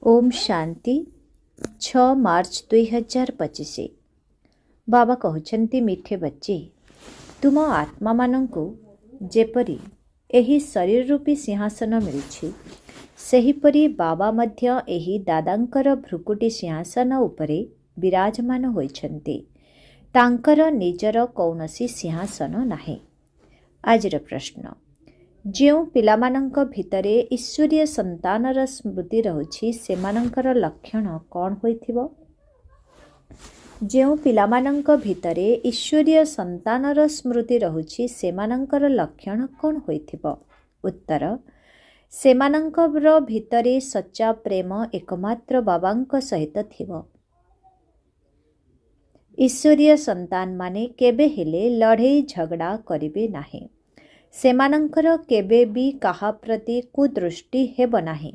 ओम शांति 6 मार्च 2025। बाबा कहते मीठे बच्चे तुम आत्मा मानंकु जेपरी एही शरीर रूपी सिंहासन मिलछि सेहीपरि बाबा मध्य एही दादांकर भ्रुकुटी सिंहासन उपरे विराजमान होइछन्ति। तांकर निजर कौनसी सिंहासन नाही। आजिर प्रश्न, जो पिलामानंक भितरे ईश्वरीय संतानर स्मृति रहुछि सेमानंकर लक्षण कौन होइथिबो? जो पिलामानंक भितरे ईश्वरीय संतानर स्मृति रहुछि सेमानंकर लक्षण कौन होइथिबो? उत्तर, सेमानंकर भितरे सच्चा प्रेम एकमात्र बाबांक सहित थिबो। ईश्वरीय संतान माने केबे हेले लड़ेई झगड़ा करिबे नाही। सेमानंकर केबे भी काहा प्रति कुदृष्टि हेब नाही।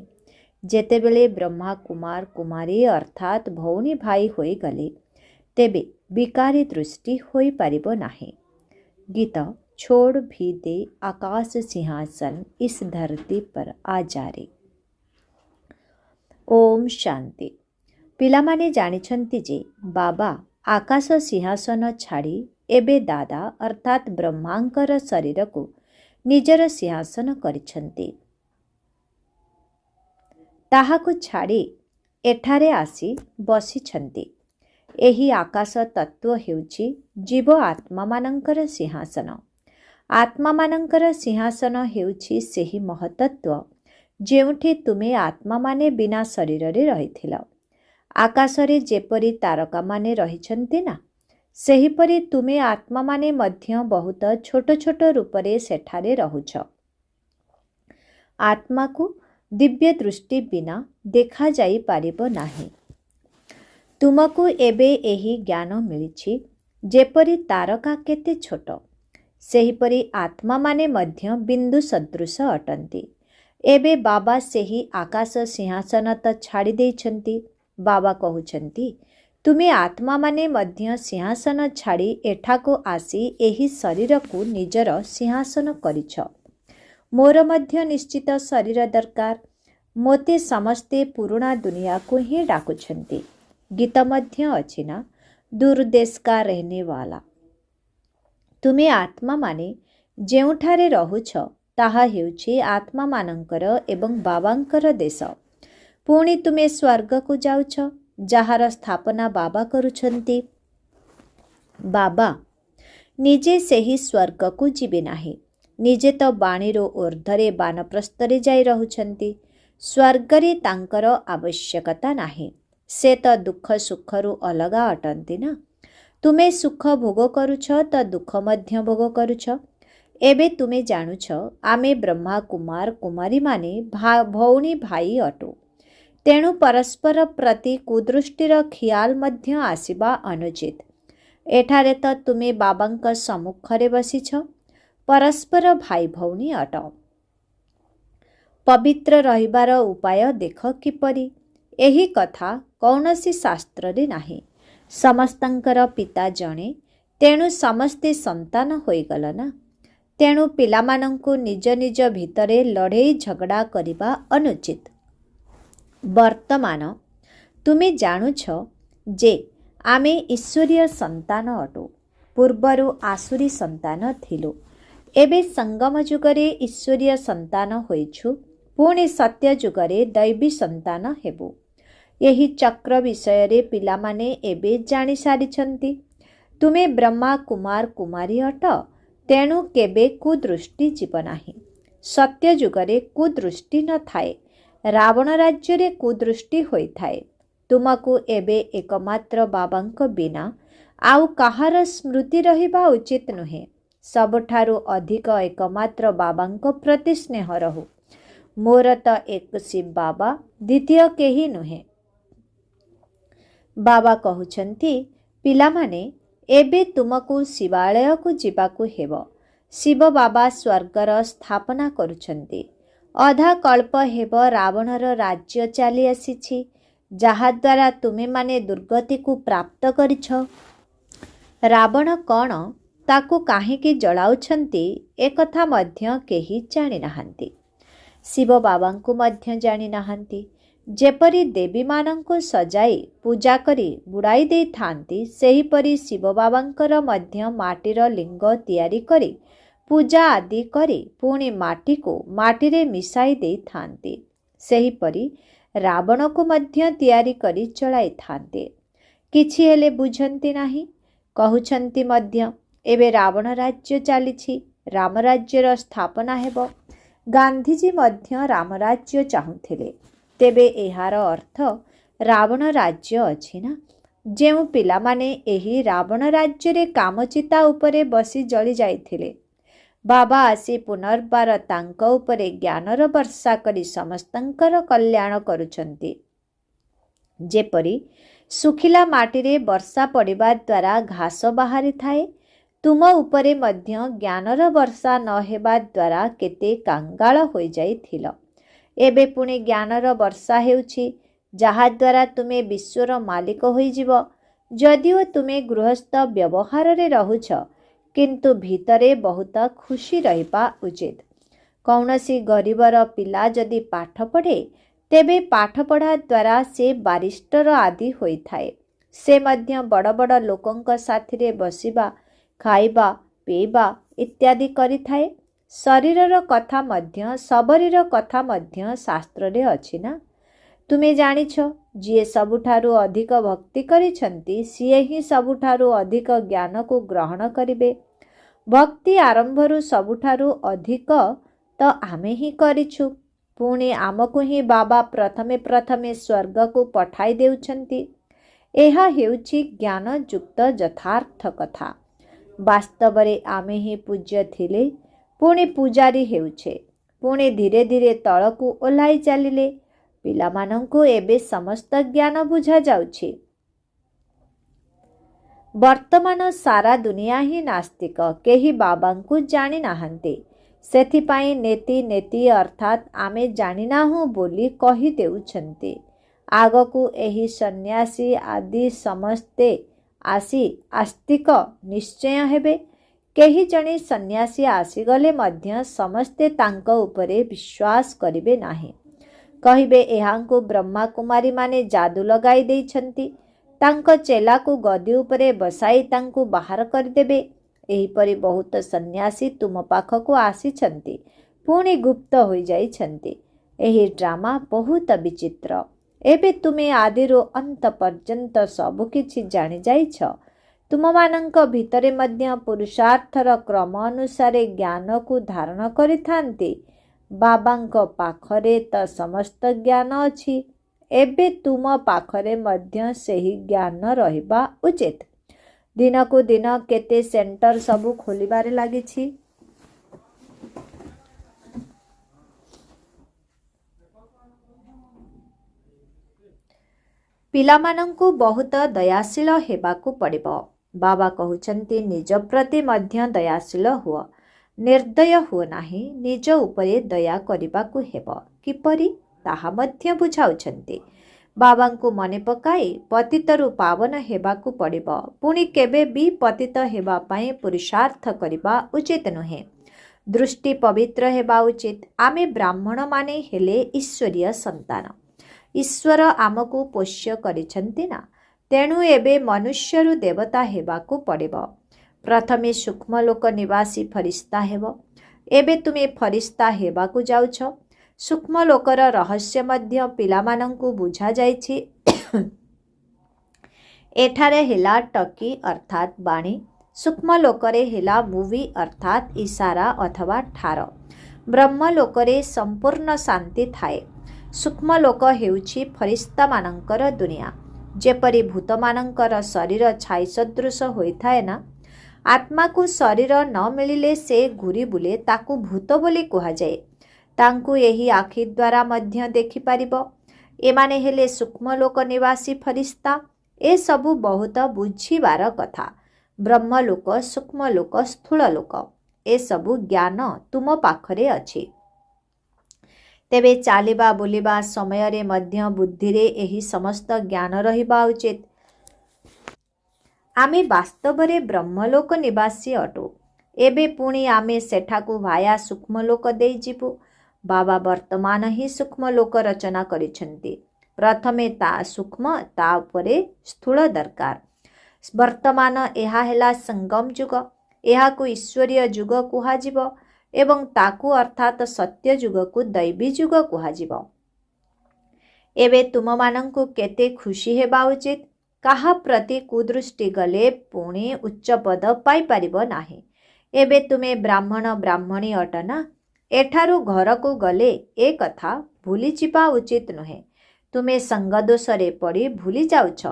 जेतेबेले ब्रह्मा कुमार कुमारी अर्थात भौनी भाई होई गले तेबे विकारी दृष्टि होई पारिबो नाही। गीत छोड़ भी दे आकाश सिंहासन इस धरती पर आ जा रे। ओम शांति। पिलामाने जानिछन्ति जे बाबा आकाश सिंहासन छाड़ी एबे दादा अर्थात ब्रह्मांकर शरीर को निजर सिंहासन करिछन्ति। ताहाकु छाड़ी एठारे आसी बसिछन्ति। एही आकाश तत्व हेउछि जीव आत्मा मानंकर सिंहासन। आत्मा मानंकर सिंहासन हेउछि सेही महतत्व जेउठी तुमे आत्मा माने बिना शरीर रे रहिथिल। आकाशरे जेपरि तारका माने रहिछन्ति ना, सेहीपरि तुमे आत्मा माने मध्य बहुत छोट छोट रूपरे सेठारे रहुछ। आत्मा को दिव्य दृष्टि बिना देखा जाई पारिबो नाही। तुमको एबे एही ज्ञान मिलिछि जेपरि तारका केते छोट, सेहीपरि आत्मा माने मध्य बिंदु सदृश अटंती। एबे बाबा सेही आकाश सिंहासन त छाड़ी देइछन्ति। बाबा कहउछन्ति तुमे आत्मा माने मध्य सिंहासन छाड़ी एठाको आसी एही शरीर को निजर सिंहासन करिछ। मोर मध्य निश्चित शरीर दरकार। मोते समस्ते पुराणा दुनिया को ही डाकुछन्ति। गीत मध्य अछि ना, दूर देश का रहने वाला। तुमे आत्मा माने जेउठारे रहुछ ताहा हेउछि आत्मा मानंकर एवं बाबांकर देश। पुणी तुमे स्वर्ग को जाउछ जहार स्थापना बाबा करुछन्ति। बाबा निजे सेही स्वर्ग को जीवे नाही। निजे तो बाणीरो ऊर्ध्वरे बानप्रस्थरे जाई रहुछन्ति। स्वर्गरे तांकर आवश्यकता नाही। से तो दुख सुखरु अलगा अटंती ना। तुमे सुख भोग करुछ तो दुख मध्य भोग करुछ। एबे तुमे जानुछ आमे ब्रह्मा कुमार कुमारी माने भौणी भाई अटु। तेणु परस्पर प्रति कुदृष्टिर ख्याल मध्य आसिबा अनुचित। एठारे तो तुमे बाबांक सम्मुखरे बसिछ। परस्पर भाई भौणी अट। पवित्र रहिबार उपाय देख किपरि। एही कथा कौनसी शास्त्र रे नाही। समस्तंकर पिता जणे, तेणु समस्ते संतान होइगल ना। तेणु पिलामानंकु निज निज भितरे लड़ेई झगड़ा करिबा अनुचित। वर्तमान तुमे जानुछ जे आमे ईश्वरीय संतान अटु। पूर्वरु आसुरी संतान थिलु। एबे संगम जुगरे ईश्वरीय संतान होइछु। पुणी सत्य जुगरे दैवी संतान हेबु। यही चक्र विषय रे पिलामाने एबे जानि सारिछन्ति। तुमे ब्रह्मा कुमार कुमारी अट। तेणु केबे कुदृष्टि जीव नाही। सत्य जुगरे कुदृष्टि न थाए। रावण राज्य रे कुदृष्टि होई थाए। तुमको एबे एकमात्र बाबांक बिना आउ कहार स्मृति रहिबा उचित नुहे। सबठारु अधिक एकमात्र बाबांक प्रति स्नेह रहु। मोर त एक शिव बाबा, द्वितीय केही नुहे। बाबा कहउछन्ति पिलामाने एबे तुमको शिवालय को जीवाकू हेब। शिव बाबा स्वर्गर स्थापना करुछन्ति। अधा कल्प हेब रावणर राज्य चली आसीछि, जहा द्वारा तुमे माने दुर्गति को प्राप्त करिछ। रावण कौन ताकू काहेकि जलाउछन्ति एकथा मध्य केही जानि नाहंती। शिव बाबांकु मध्य जानि नाहंती। ଯେପରି ଦେବୀମାନଙ୍କୁ ସଜାଇ ପୂଜା କରି ବୁଡ଼ାଇ ଦେଇଥାନ୍ତି, ସେହିପରି ଶିବ ବାବାଙ୍କର ମଧ୍ୟ ମାଟିର ଲିଙ୍ଗ ତିଆରି କରି ପୂଜା ଆଦି କରି ପୁଣି ମାଟିକୁ ମାଟିରେ ମିଶାଇ ଦେଇଥାନ୍ତି। ସେହିପରି ରାବଣକୁ ମଧ୍ୟ ତିଆରି କରି ଚଳାଇଥାନ୍ତି। କିଛି ହେଲେ ବୁଝନ୍ତି ନାହିଁ। କହୁଛନ୍ତି ମଧ୍ୟ ଏବେ ରାବଣ ରାଜ୍ୟ ଚାଲିଛି, ରାମ ରାଜ୍ୟର ସ୍ଥାପନା ହେବ। ଗାନ୍ଧିଜୀ ମଧ୍ୟ ରାମ ରାଜ୍ୟ ଚାହୁଁଥିଲେ। ତେବେ ଏହାର ଅର୍ଥ ରାବଣ ରାଜ୍ୟ ଅଛି ନା? ଯେଉଁ ପିଲାମାନେ ଏହି ରାବଣ ରାଜ୍ୟରେ କାମଚିତା ଉପରେ ବସି ଜଳି ଯାଇଥିଲେ, ବାବା ଆସି ପୁନର୍ବାର ତାଙ୍କ ଉପରେ ଜ୍ଞାନର ବର୍ଷା କରି ସମସ୍ତଙ୍କର କଲ୍ୟାଣ କରୁଛନ୍ତି। ଯେପରି ଶୁଖିଲା ମାଟିରେ ବର୍ଷା ପଡ଼ିବା ଦ୍ୱାରା ଘାସ ବାହାରିଥାଏ, ତୁମ ଉପରେ ମଧ୍ୟ ଜ୍ଞାନର ବର୍ଷା ନ ହେବା ଦ୍ୱାରା କେତେ କାଙ୍ଗାଳ ହୋଇଯାଇଥିଲ। ଏବେ ପୁଣି ଜ୍ଞାନର ବର୍ଷା ହେଉଛି, ଯାହାଦ୍ୱାରା ତୁମେ ବିଶ୍ୱର ମାଲିକ ହୋଇଯିବ। ଯଦିଓ ତୁମେ ଗୃହସ୍ଥ ବ୍ୟବହାରରେ ରହୁଛ, କିନ୍ତୁ ଭିତରେ ବହୁତ ଖୁସି ରହିବା ଉଚିତ। କୌଣସି ଗରିବର ପିଲା ଯଦି ପାଠ ପଢ଼େ, ତେବେ ପାଠପଢ଼ା ଦ୍ୱାରା ସେ ବାରିଷ୍ଟର ଆଦି ହୋଇଥାଏ। ସେ ମଧ୍ୟ ବଡ଼ ବଡ଼ ଲୋକଙ୍କ ସାଥିରେ ବସିବା, ଖାଇବା, ପିଇବା ଇତ୍ୟାଦି କରିଥାଏ। ଶରୀରର କଥା ମଧ୍ୟ, ଶବରୀର କଥା ମଧ୍ୟ ଶାସ୍ତ୍ରରେ ଅଛି ନା? ତୁମେ ଜାଣିଛ, ଯିଏ ସବୁଠାରୁ ଅଧିକ ଭକ୍ତି କରିଛନ୍ତି, ସିଏ ହିଁ ସବୁଠାରୁ ଅଧିକ ଜ୍ଞାନକୁ ଗ୍ରହଣ କରିବେ। ଭକ୍ତି ଆରମ୍ଭରୁ ସବୁଠାରୁ ଅଧିକ ତ ଆମେ ହିଁ କରିଛୁ। ପୁଣି ଆମକୁ ହିଁ ବାବା ପ୍ରଥମେ ପ୍ରଥମେ ସ୍ୱର୍ଗକୁ ପଠାଇ ଦେଉଛନ୍ତି। ଏହା ହେଉଛି ଜ୍ଞାନଯୁକ୍ତ ଯଥାର୍ଥ କଥା। ବାସ୍ତବରେ ଆମେ ହିଁ ପୂଜ୍ୟ ଥିଲେ, ପୁଣି ପୂଜାରୀ ହେଉଛେ, ପୁଣି ଧୀରେ ଧୀରେ ତଳକୁ ଓହ୍ଲାଇ ଚାଲିଲେ। ପିଲାମାନଙ୍କୁ ଏବେ ସମସ୍ତ ଜ୍ଞାନ ବୁଝାଯାଉଛି। ବର୍ତ୍ତମାନ ସାରା ଦୁନିଆ ହିଁ ନାସ୍ତିକ, କେହି ବାବାଙ୍କୁ ଜାଣିନାହାନ୍ତି। ସେଥିପାଇଁ ନେତି ନେତି ଅର୍ଥାତ୍ ଆମେ ଜାଣିନାହୁଁ ବୋଲି କହିଦେଉଛନ୍ତି। ଆଗକୁ ଏହି ସନ୍ନ୍ୟାସୀ ଆଦି ସମସ୍ତେ ଆସି ଆସ୍ତିକ ନିଶ୍ଚୟ ହେବେ। କେହି ଜଣେ ସନ୍ନ୍ୟାସୀ ଆସିଗଲେ ମଧ୍ୟ ସମସ୍ତେ ତାଙ୍କ ଉପରେ ବିଶ୍ୱାସ କରିବେ ନାହିଁ। କହିବେ ଏହାଙ୍କୁ ବ୍ରହ୍ମାକୁମାରୀମାନେ ଯାଦୁ ଲଗାଇ ଦେଇଛନ୍ତି। ତାଙ୍କ ଚେଲାକୁ ଗଦି ଉପରେ ବସାଇ ତାଙ୍କୁ ବାହାର କରିଦେବେ। ଏହିପରି ବହୁତ ସନ୍ନ୍ୟାସୀ ତୁମ ପାଖକୁ ଆସିଛନ୍ତି, ପୁଣି ଗୁପ୍ତ ହୋଇଯାଇଛନ୍ତି। ଏହି ଡ୍ରାମା ବହୁତ ବିଚିତ୍ର। ଏବେ ତୁମେ ଆଦିରୁ ଅନ୍ତ ପର୍ଯ୍ୟନ୍ତ ସବୁକିଛି ଜାଣିଯାଇଛ। ତୁମମାନଙ୍କ ଭିତରେ ମଧ୍ୟ ପୁରୁଷାର୍ଥର କ୍ରମ ଅନୁସାରେ ଜ୍ଞାନକୁ ଧାରଣ କରିଥାନ୍ତି। ବାବାଙ୍କ ପାଖରେ ତ ସମସ୍ତ ଜ୍ଞାନ ଅଛି। ଏବେ ତୁମ ପାଖରେ ମଧ୍ୟ ସେହି ଜ୍ଞାନ ରହିବା ଉଚିତ। ଦିନକୁ ଦିନ କେତେ ସେଣ୍ଟର ସବୁ ଖୋଲିବାରେ ଲାଗିଛି। ପିଲାମାନଙ୍କୁ ବହୁତ ଦୟାଶୀଳ ହେବାକୁ ପଡ଼ିବ। ବାବା କହୁଛନ୍ତି ନିଜ ପ୍ରତି ମଧ୍ୟ ଦୟାଶୀଳ ହୁଅ, ନିର୍ଦ୍ଦୟ ହୁଅ ନାହିଁ। ନିଜ ଉପରେ ଦୟା କରିବାକୁ ହେବ। କିପରି ତାହା ମଧ୍ୟ ବୁଝାଉଛନ୍ତି। ବାବାଙ୍କୁ ମନେ ପକାଇ ପତିତରୁ ପାବନ ହେବାକୁ ପଡ଼ିବ। ପୁଣି କେବେ ବି ପତିତ ହେବା ପାଇଁ ପୁରୁଷାର୍ଥ କରିବା ଉଚିତ ନୁହେଁ। ଦୃଷ୍ଟି ପବିତ୍ର ହେବା ଉଚିତ। ଆମେ ବ୍ରାହ୍ମଣମାନେ ହେଲେ ଈଶ୍ୱରୀୟ ସନ୍ତାନ। ଈଶ୍ୱର ଆମକୁ ପୋଷ୍ୟ କରିଛନ୍ତି ନା? ତେଣୁ ଏବେ ମନୁଷ୍ୟରୁ ଦେବତା ହେବାକୁ ପଡ଼ିବ। ପ୍ରଥମେ ସୂକ୍ଷ୍ମ ଲୋକ ନିବାସୀ ଫରିସ୍ତା ହେବ। ଏବେ ତୁମେ ଫରିସ୍ତା ହେବାକୁ ଯାଉଛ। ସୂକ୍ଷ୍ମ ଲୋକର ରହସ୍ୟ ମଧ୍ୟ ପିଲାମାନଙ୍କୁ ବୁଝାଯାଇଛି। ଏଠାରେ ହେଲା ଟକି ଅର୍ଥାତ୍ ବାଣୀ, ସୂକ୍ଷ୍ମ ଲୋକରେ ହେଲା ମୁଭି ଅର୍ଥାତ୍ ଇଶାରା ଅଥବା ଠାର। ବ୍ରହ୍ମ ଲୋକରେ ସମ୍ପୂର୍ଣ୍ଣ ଶାନ୍ତି ଥାଏ। ସୂକ୍ଷ୍ମ ଲୋକ ହେଉଛି ଫରିସ୍ତାମାନଙ୍କର ଦୁନିଆ। ଯେପରି ଭୂତମାନଙ୍କର ଶରୀର ଛାଇ ସଦୃଶ ହୋଇଥାଏ ନା? ଆତ୍ମାକୁ ଶରୀର ନ ମିଳିଲେ ସେ ଘୂରି ବୁଲେ, ତାକୁ ଭୂତ ବୋଲି କୁହାଯାଏ। ତାଙ୍କୁ ଏହି ଆଖି ଦ୍ୱାରା ମଧ୍ୟ ଦେଖିପାରିବ। ଏମାନେ ହେଲେ ସୂକ୍ଷ୍ମ ଲୋକ ନିବାସୀ ଫରିସ୍ତା। ଏସବୁ ବହୁତ ବୁଝିବାର କଥା। ବ୍ରହ୍ମଲୋକ, ସୂକ୍ଷ୍ମ ଲୋକ, ସ୍ଥୂଳ ଲୋକ, ଏସବୁ ଜ୍ଞାନ ତୁମ ପାଖରେ ଅଛି। ତେବେ ଚାଲିବା ବୁଲିବା ସମୟରେ ମଧ୍ୟ ବୁଦ୍ଧିରେ ଏହି ସମସ୍ତ ଜ୍ଞାନ ରହିବା ଉଚିତ। ଆମେ ବାସ୍ତବରେ ବ୍ରହ୍ମଲୋକ ନିବାସୀ ଅଟୁ। ଏବେ ପୁଣି ଆମେ ସେଠାକୁ ଭାୟା ସୂକ୍ଷ୍ମଲୋକ ଦେଇ ଯିବୁ। ବାବା ବର୍ତ୍ତମାନ ହିଁ ସୂକ୍ଷ୍ମଲୋକ ରଚନା କରିଛନ୍ତି। प्रथमे ता सूक्ष्म तापरे स्थूल दरकार। वर्तमान यह है संगम जुग, यह को ईश्वरीय जुग कुहाजिबो एवं ताकू अर्थात सत्य जुग को दैवी जुग कुहाजिबो। एबे तुम मानंकु केते खुशी हेबा उचित। काहा प्रति कुदृष्टि गले पुणी उच्च पद पाई परिबो नाही। एबे तुमे ब्राह्मण ब्राह्मणी अटना, एठारु घर को गले ए कथा भूली जिबा उचित नुहे। तुमे संगदोषरे पड़ी भूली जाउछ।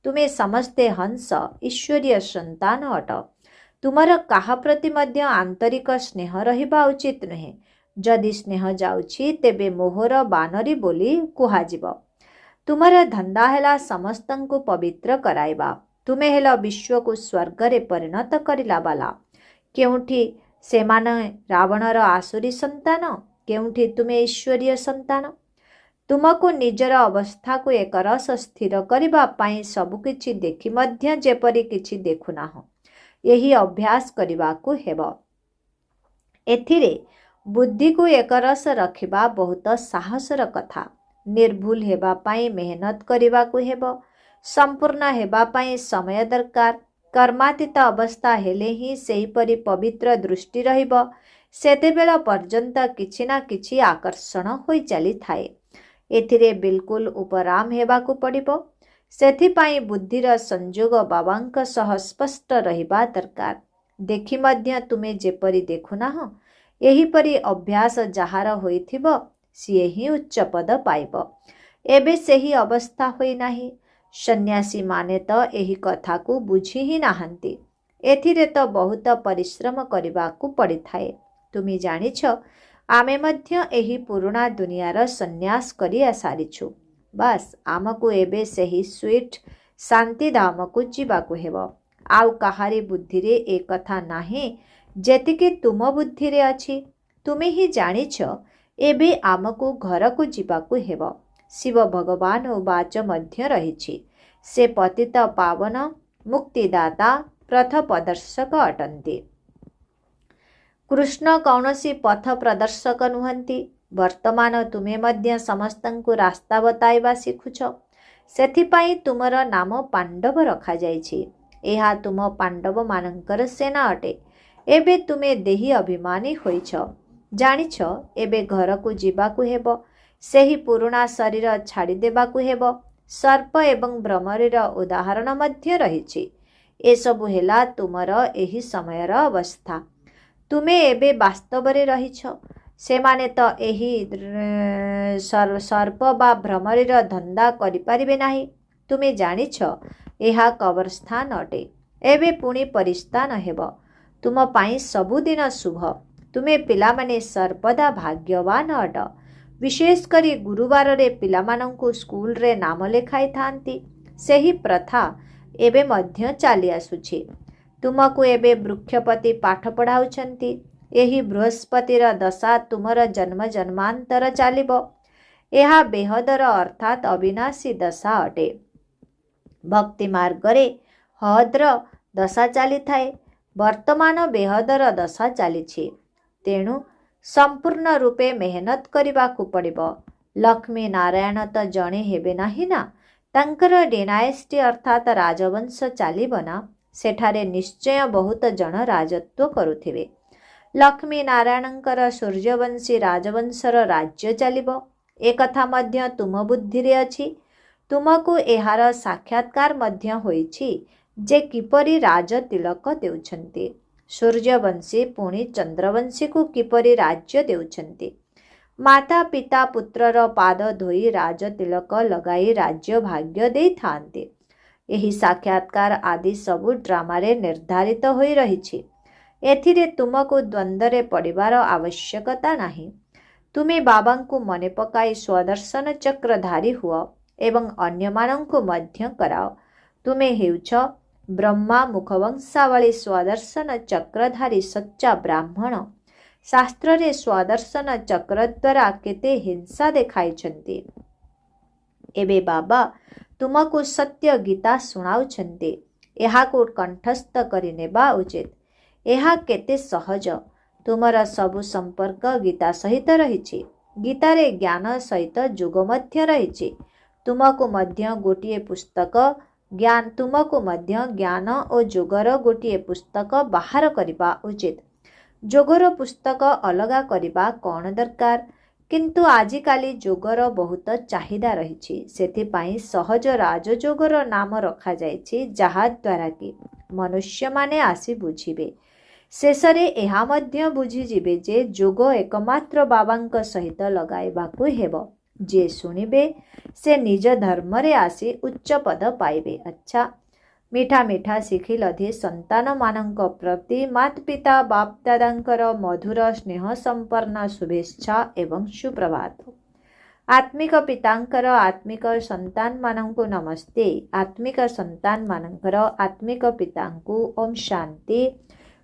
तुमे समस्ते हंस ईश्वरीय संतान अट। तुमर काहा प्रति मध्य आंतरिक स्नेह रहिबा उचित नुहे। जदि स्नेह जाउछि तेबे मोहर बानरी बोली कुहाजिब। तुमर धंदा हेला समस्तंकु पवित्र कराइबा। तुमे हेला विश्व को स्वर्ग रे परिणत करिला बाला। केउठी सेमाने रावणर आसुरी संतान, केउठी तुमे ईश्वरीय संतान। तुमको निजर अवस्था को एक रस स्थिर करिबा पाई सबु किछि देखि मध्य जेपरि किछि देखुनाह, यही अभ्यास करिबाकु हेबो। एथिरे बुद्धि को एक रस रखिबा बहुत साहसर कथा। निर्भूल हेबा पाई मेहनत करिबाकु हेबो। संपूर्ण हेबा पाई समय दरकार। कर्मातीत अवस्था हेले ही सेहीपरि पवित्र दृष्टि रहिबो। सेतेबेला पर्यंत किछि ना किछि आकर्षण होई चली थाए। एथिरे बिल्कुल उपराम हेबाकु पड़िबो। सेथिपाई बुद्धिर संजोग बाबांक सह स्पष्ट रहिबा दरकार। देखि मध्य तुमे जेपरि देखुनाह, एहीपरि अभ्यास जहार होइथिबो सिए ही उच्च पद पाइब। एबे सेही अवस्था होई नाही। सन्यासी माने तो एही कथा को बुझी ही नाहंती। एथिरे तो बहुत परिश्रम करिबाकु पड़ी थाए। तुमी जानिछ आमे मध्य एही पुराणा दुनियार सन्यास करी सारिछु। बास आमको एबे सेही स्वीट शांति धाम को जीवाकु हेबो। आउ काहारी बुद्धि रे ए कथा नाही जेतिके तुम बुद्धि रे अछि। तुमे ही जानिछ एबे आमको घर को जीवाकु हेबो। शिव भगवान वाच मध्य रहिछि। से पतित पावन मुक्तिदाता पथ प्रदर्शक अटंती। कृष्ण कौनसी पथ प्रदर्शक नुहंती। वर्तमान तुमे मध्य समस्तंकु रास्ता बताइबा शिखुछ। सेथिपाई तुमर नाम पांडव रखा जाइछि। एहा तुम पांडव मानंकर सेना अटे। एबे तुमे देही अभिमानी होइछ। जानिछ एबे घर को जीवाकु हेबो। सेही पुराणा शरीर छाड़ी देबाकु हेबो। सर्प एवं भ्रमरीर उदाहरण मध्य रहिछि। ए सबु हेला तुमर एही समयर अवस्था। तुमे एबे वास्तव रे रहिछ। सेमाने तो एही सर्प बा भ्रमरीर धंदा करि परिबे नाही। तुमे जानिछ एहा कब्रस्थान अटे। एबे पुणी परिस्तान हेबो। तुम पाई सबुदिन शुभ। तुमे पिला माने सर्वदा भाग्यवान अट। विशेष करी गुरुवार रे पिला मानंकु स्कूल रे नाम लेखाई थांती। सेही प्रथा एबे मध्य चाली आसुछि। तुमको एबे वृक्षपति पाठ पढ़ाउछंती। एही बृहस्पतिर दशा तुमर जन्म जन्मांतर चालिबो। एहा बेहदर अर्थात अविनाशी दशा अटे। भक्ति मार्ग रे हद्र दशा चाली थाए। वर्तमान बेहदर दशा चालिछि। तेणु संपूर्ण रूपे मेहनत करिबाकु पड़िबो। लक्ष्मी नारायण तो जणे हेबे नाही ना। तांकर डिनायस्टी अर्थात राजवंश चालिबो ना। सेठारे निश्चय बहुत जन राजत्व करुथिबे। लक्ष्मी नारायणंकर सूर्यवंशी राजवंशर राज्य चलिबो। ए कथा मध्य तुम बुद्धि रे अछि। तुमको एहार साक्षात्कार मध्य होइछि जे किपरि राज तिलक देउछन्ति। सूर्यवंशी पुणी चंद्रवंशी को किपरि राज्य देउछन्ति। माता पिता पुत्रर पाद धोई राज तिलक लगाई राज्य भाग्य दे थांते। यही साक्षात्कार आदि सबु ड्रामा रे निर्धारित होई रहिछि। एथिरे तुमको द्वंद्वरे पड़िबार आवश्यकता नाही। तुमे बाबांकु मने पकाई स्वदर्शन चक्रधारी हुआ एवं अन्य मानंकु मध्य कराओ। तुमे हेउछ ब्रह्मा मुखवंशावली स्वदर्शन चक्रधारी सच्चा ब्राह्मण। शास्त्र रे स्वदर्शन चक्र द्वारा केते हिंसा देखाइछन्ति। एबे बाबा तुमको सत्य गीता सुनाउछन्ति। एहाको कंठस्थ करि नेबा उचित। एहा केते सहज। तुमर सबु संपर्क गीता सहित रहिछि। गीता रे ज्ञान सहित जुग मध्य रहिछि। ତୁମକୁ ମଧ୍ୟ ଗୋଟିଏ ପୁସ୍ତକ ତୁମକୁ ମଧ୍ୟ ଜ୍ଞାନ ଓ ଯୋଗର ଗୋଟିଏ ପୁସ୍ତକ ବାହାର କରିବା ଉଚିତ। ଯୋଗର ପୁସ୍ତକ ଅଲଗା କରିବା କ'ଣ ଦରକାର? କିନ୍ତୁ ଆଜିକାଲି ଯୋଗର ବହୁତ ଚାହିଦା ରହିଛି। ସେଥିପାଇଁ ସହଜ ରାଜଯୋଗର ନାମ ରଖାଯାଇଛି, ଯାହାଦ୍ୱାରା କି ମନୁଷ୍ୟମାନେ ଆସି ବୁଝିବେ। ଶେଷରେ ଏହା ମଧ୍ୟ ବୁଝିଯିବେ ଯେ ଯୋଗ ଏକମାତ୍ର ବାବାଙ୍କ ସହିତ ଲଗାଇବାକୁ ହେବ। ଯିଏ ଶୁଣିବେ ସେ ନିଜ ଧର୍ମରେ ଆସି ଉଚ୍ଚ ପଦ ପାଇବେ। ଆଚ୍ଛା, ମିଠା ମିଠା ଶିଖିଲଧି ସନ୍ତାନମାନଙ୍କ ପ୍ରତି ମାତା ପିତା ବାପ ଦାଦାଙ୍କର ମଧୁର ସ୍ନେହ ସମ୍ପନ୍ନ ଶୁଭେଚ୍ଛା ଏବଂ ସୁପ୍ରଭାତ। ଆତ୍ମିକ ପିତାଙ୍କର ଆତ୍ମିକ ସନ୍ତାନମାନଙ୍କୁ ନମସ୍ତେ। ଆତ୍ମିକ ସନ୍ତାନମାନଙ୍କର ଆତ୍ମିକ ପିତାଙ୍କୁ ଓମ୍ ଶାନ୍ତି।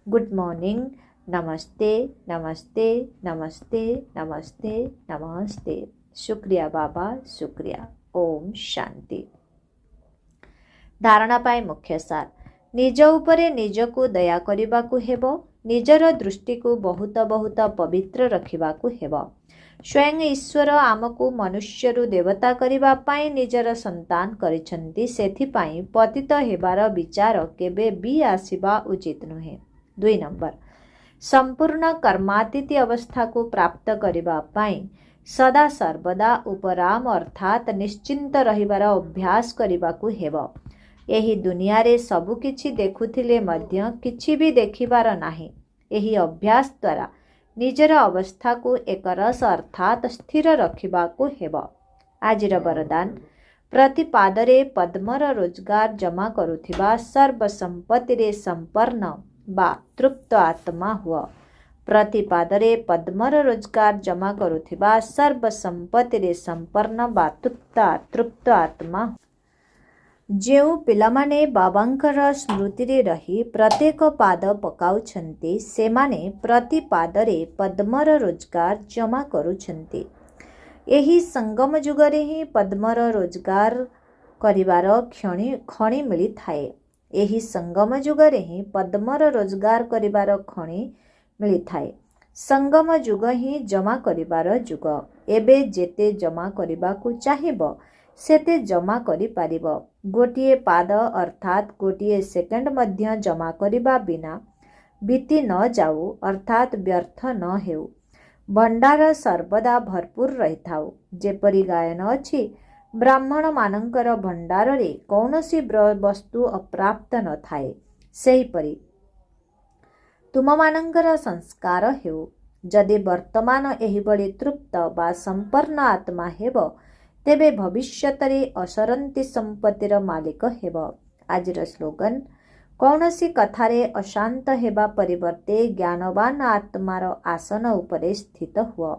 Good morning. ନମସ୍ତେ ନମସ୍ତେ ନମସ୍ତେ ନମସ୍ତେ ନମସ୍ତେ। शुक्रिया बाबा, शुक्रिया। ओम शांति। धारणा पाई मुख्य सार। निज उपरे निजकु दया करिबाकु हेबो। निजर दृष्टि को बहुत बहुत पवित्र रखिबाकु हेबो। स्वयं ईश्वर आमकु मनुष्यरु देवता करिबा पाई निजर संतान करिसंती। सेथिपाई पतित हेबार विचार केबे भी आसीबा उचित नुहे। 2 नंबर, संपूर्ण कर्मातीत अवस्था को प्राप्त करिबा पाई सदा सर्वदा उपराम अर्थात निश्चिंत रहिबार अभ्यास करिबाकु हेबो। एही दुनिया रे सबु किछि देखुथिले मध्य किछि भी देखिबार नाही। एही अभ्यास द्वारा निजर अवस्था को एक रस अर्थात स्थिर रखिबाकु हेबो। आजिर वरदान। प्रति पादरे पद्मर रोजगार जमा करुथिबा सर्व संपत्ति रे संपन्न बा तृप्त आत्मा हुआ। प्रतिपादरे पद्मर रोजगार जमा करुथिबा सर्व संपत्ति रे संपन्न बा तृप्त आत्मा। जेउ पिलामाने बाबांकर स्मृति रे रही प्रत्येक पाद पकाउछंती सेमाने प्रतिपादरे पद्मर रोजगार जमा करुछंती। एही संगम जुगरे ही पद्मर रोजगार करिवार खणी मिली थाए। एही संगम जुगरे ही पद्मर रोजगार करिवार खणी मिली थाए। संगम जुग ही जमा करिबार जुग। एबे जेते जमा करिबाकु चाहिबो सेते जमा करि पारिबो। गोटिए पाद अर्थात गोटिए सेकेंड मध्य जमा करिबा बिना बीती न जाऊ अर्थात व्यर्थ न हेउ। भंडार सर्वदा भरपूर रही थाउ। जेपरि गायन अछि, ब्राह्मण मानंकर भंडार रे कौनसी वस्तु अप्राप्त न थाए। सेहिपरि तुममानंकर संस्कार हेउ। जदि वर्तमान एहिभଳି तृप्त बा संपन्न आत्मा हेब तेबे भविष्यतरे असरंती संपत्तिर मालिक हेब। आजिर स्लोगन। कौनसी कथारे अशांत हेबा परिवर्ते ज्ञानवान आत्मार आसन उपरे स्थित हुआ।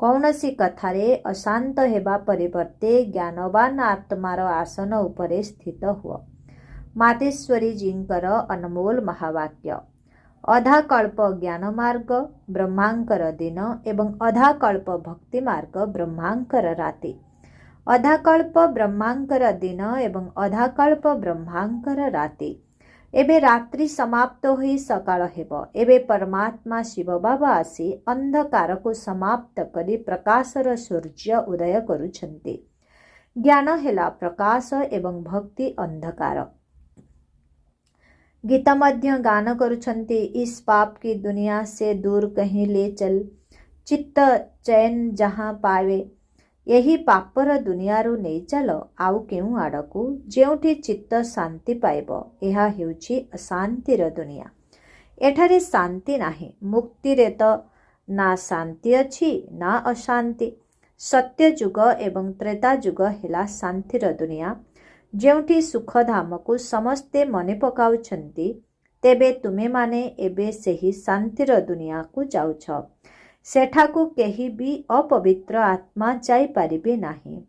कौनसी कथारे अशांत हेबा परिवर्ते ज्ञानवान आत्मार आसन उपरे स्थित हुआ। मातेश्वरी जींकर अनमोल महावाक्य। अधा कल्प ज्ञान मार्ग ब्रह्मांकर दिन एवं अधा कल्प भक्ति मार्ग ब्रह्मांकर राति। अधा कल्प ब्रह्मांकर दिन एवं अधा कल्प ब्रह्मांकर राति। एबे रात्रि समाप्त होई सकाळ हेब। एबे परमात्मा शिव बाबा आसी अंधकार को समाप्त करी प्रकाशर सूर्य उदय करुछंती। ज्ञान हेला प्रकाश एवं भक्ति अंधकार। गीता मध्य गान करुछंती। इस पाप की दुनिया से दूर कहीं ले चल, चित्त चैन जहाँ पावे। यही पापर दुनियारू नहीं चल आउ केउ आड़कू, जेउठी चित्त शांति पाइब। एहा हेउछि अशांतिर दुनिया। एठारे शांति नाही। मुक्ति रे तो ना शांति अछि ना अशांति। सत्य जुग एवं त्रेता जुग हेला शांतिर दुनिया। जेउठी सुखधाम को समस्ते मने पकाउछंती, तेबे तुमे माने एबे सेही शांतिर दुनिया को जाउछ। सेठाकू केही भी अपवित्र आत्मा जाई पारिबे नाही।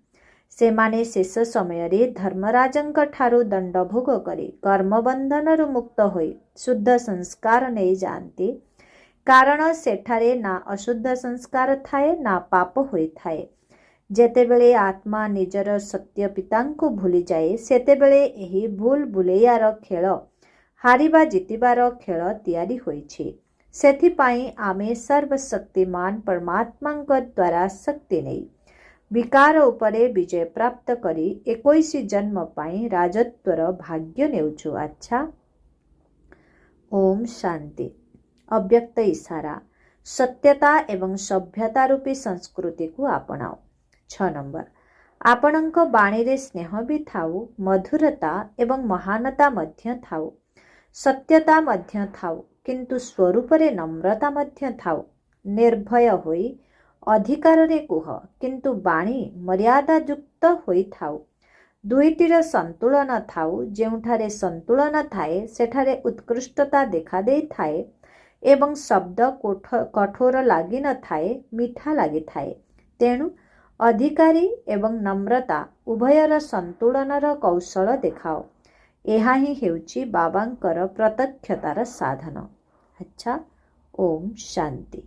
से माने शेष समय रे धर्मराजंक ठारू दंड भोग करी कर्मबंधनरु मुक्त होई शुद्ध संस्कार नहीं जानती। कारण सेठारे ना अशुद्ध संस्कार थाए ना पाप होई थाए। जेतेबेले आत्मा निजर सत्य पितांको भूली जाए सेतेबेले एही भूल भुलैयार खेल हारिबा जितिबार खेल तैयारी होइछि। सेथिपाई आमे सर्वशक्तिमान परमात्मांक द्वारा शक्ति नहीं विकार उपरे विजय प्राप्त करी 21 जन्म पाई राजत्वर भाग्य नेउछु। अच्छा। ओम शांति। अव्यक्त इशारा। सत्यता एवं सभ्यता रूपी संस्कृति को आपणाओ। 6 नंबर। आपणक बाणी रे स्नेह भी थाउ, मधुरता एवं महानता मध्य थाउ, सत्यता मध्य थाउ, किंतु स्वरूप रे नम्रता मध्य थाउ। निर्भय होई अधिकार रे कुह, किंतु बाणी मर्यादा युक्त होई थाउ। दुईटीर संतुलन थाउ। जेउठारे संतुलन थाए सेठारे उत्कृष्टता देखा दे थाए एवं शब्द कठोर लागि न थाए, मीठा लागि थाए। तेणु अधिकारी एवं नम्रता उभयर संतुलनर कौशल देखाओ। एहा ही हेउची बाबांकर प्रत्यक्षतार साधन। अच्छा। ओम शांति।